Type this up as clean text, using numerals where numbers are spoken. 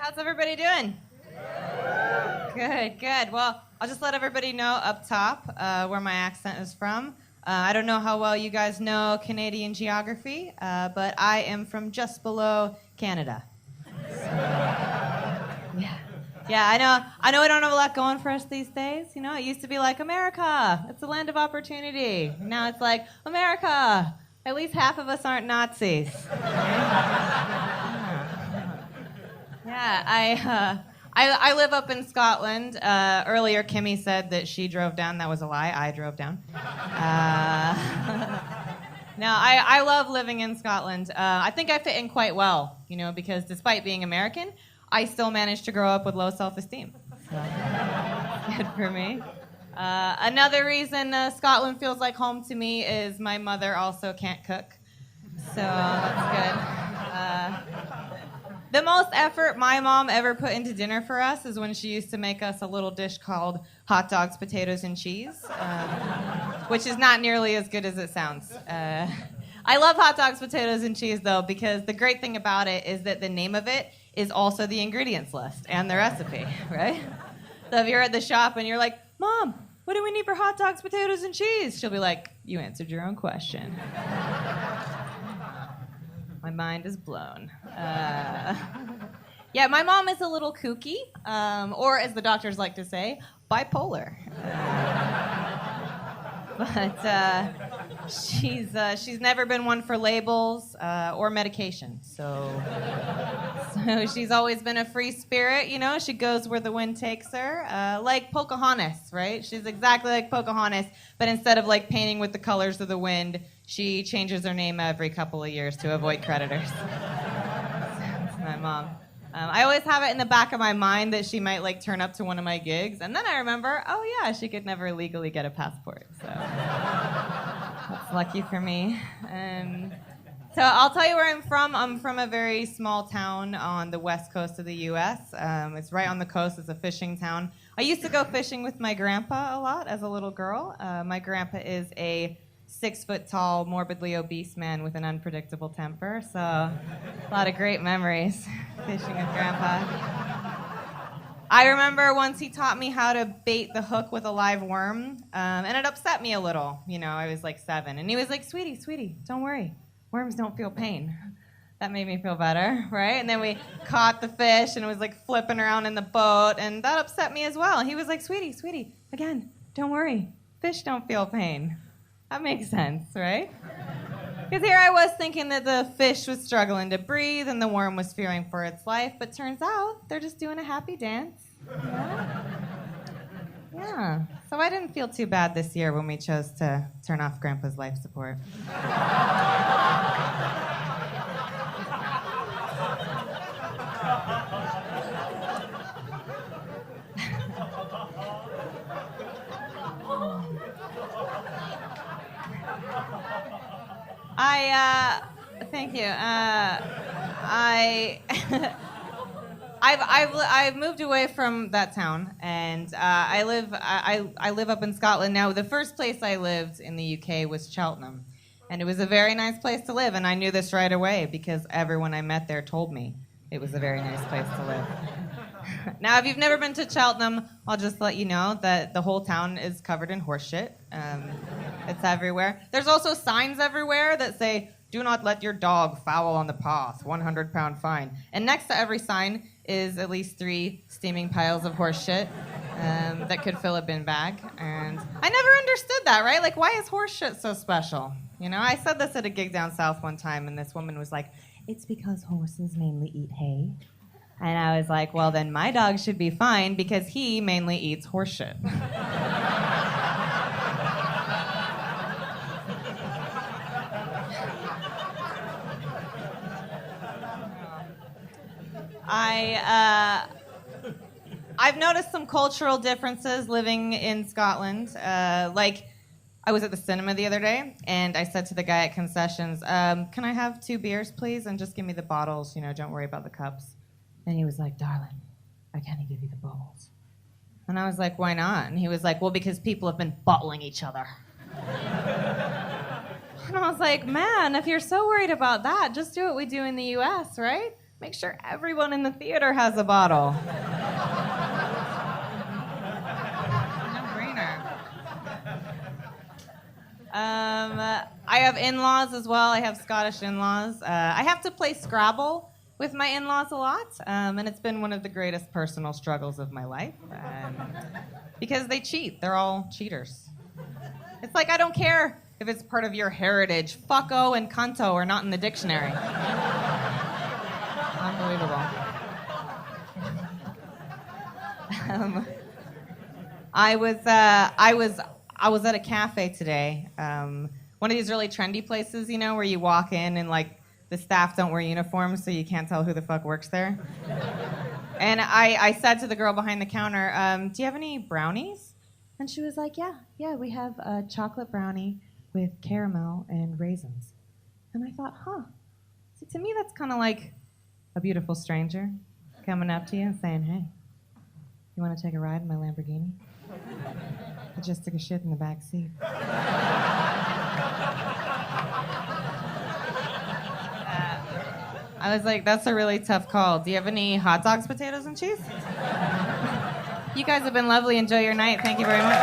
How's everybody doing? Good, good. Well, I'll just let everybody know up top where my accent is from. I don't know how well you guys know Canadian geography, but I am from just below Canada. So, yeah, I know we don't have a lot going for us these days. You know, it used to be like, America, it's the land of opportunity. Now it's like, America, at least half of us aren't Nazis. Yeah, I live up in Scotland. Earlier, Kimmy said that she drove down. That was a lie. I drove down. No, I love living in Scotland. I think I fit in quite well, you know, because despite being American, I still managed to grow up with low self-esteem. So, good for me. Another reason Scotland feels like home to me is my mother also can't cook. So that's good. The most effort my mom ever put into dinner for us is when she used to make us a little dish called hot dogs, potatoes, and cheese, which is not nearly as good as it sounds. I love hot dogs, potatoes, and cheese, though, because the great thing about it is that the name of it is also the ingredients list and the recipe, right? So if you're at the shop and you're like, Mom, what do we need for hot dogs, potatoes, and cheese? She'll be like, you answered your own question. My mind is blown. Yeah, my mom is a little kooky, or as the doctors like to say, bipolar. But she's never been one for labels or medication. So she's always been a free spirit, you know. She goes where the wind takes her, like Pocahontas, right? She's exactly like Pocahontas, but instead of like painting with the colors of the wind, she changes her name every couple of years to avoid creditors. That's my mom. I always have it in the back of my mind that she might like turn up to one of my gigs, and then I remember, oh yeah, she could never legally get a passport. So that's lucky for me. So I'll tell you where I'm from. I'm from a very small town on the west coast of the U.S. It's right on the coast. It's a fishing town. I used to go fishing with my grandpa a lot as a little girl. My grandpa is a 6-foot-tall, morbidly obese man with an unpredictable temper. So a lot of great memories fishing with Grandpa. I remember once he taught me how to bait the hook with a live worm, and it upset me a little. You know, I was like 7. And he was like, sweetie, don't worry. Worms don't feel pain. That made me feel better, right? And then we caught the fish, and it was like flipping around in the boat, and that upset me as well. He was like, sweetie, again, don't worry. Fish don't feel pain. That makes sense, right? Because here I was thinking that the fish was struggling to breathe and the worm was fearing for its life, but turns out they're just doing a happy dance. Yeah. So I didn't feel too bad this year when we chose to turn off Grandpa's life support. Thank you. I've moved away from that town, and I live up in Scotland now. The first place I lived in the UK was Cheltenham, and it was a very nice place to live, and I knew this right away because everyone I met there told me it was a very nice place to live. Now, if you've never been to Cheltenham, I'll just let you know that the whole town is covered in horse shit. It's everywhere. There's also signs everywhere that say, do not let your dog foul on the path, 100-pound fine. And next to every sign is at least 3 steaming piles of horse shit that could fill a bin bag. And I never understood that, right? Like, why is horse shit so special? You know, I said this at a gig down south one time, and this woman was like, it's because horses mainly eat hay. And I was like, well, then my dog should be fine because he mainly eats horse shit. I've noticed some cultural differences living in Scotland. Like, I was at the cinema the other day, and I said to the guy at concessions, can I have 2 beers, please? And just give me the bottles, you know, don't worry about the cups. And he was like, darling, I can't give you the bottles. And I was like, why not? And he was like, well, because people have been bottling each other. And I was like, man, if you're so worried about that, just do what we do in the U.S., right? make sure everyone in the theater has a bottle. No-brainer. I have in-laws as well. I have Scottish in-laws. I have to play Scrabble with my in-laws a lot, and it's been one of the greatest personal struggles of my life. Because they cheat. They're all cheaters. It's like, I don't care if it's part of your heritage. Fucko and cunto are not in the dictionary. Unbelievable. I was at a cafe today. One of these really trendy places, you know, where you walk in and like the staff don't wear uniforms, so you can't tell who the fuck works there. And I said to the girl behind the counter, do you have any brownies? And she was like, yeah, we have a chocolate brownie with caramel and raisins. And I thought, See, to me that's kind of like a beautiful stranger coming up to you and saying, hey, you want to take a ride in my Lamborghini? I just took a shit in the back seat. I was like, that's a really tough call. Do you have any hot dogs, potatoes, and cheese? You guys have been lovely. Enjoy your night. Thank you very much.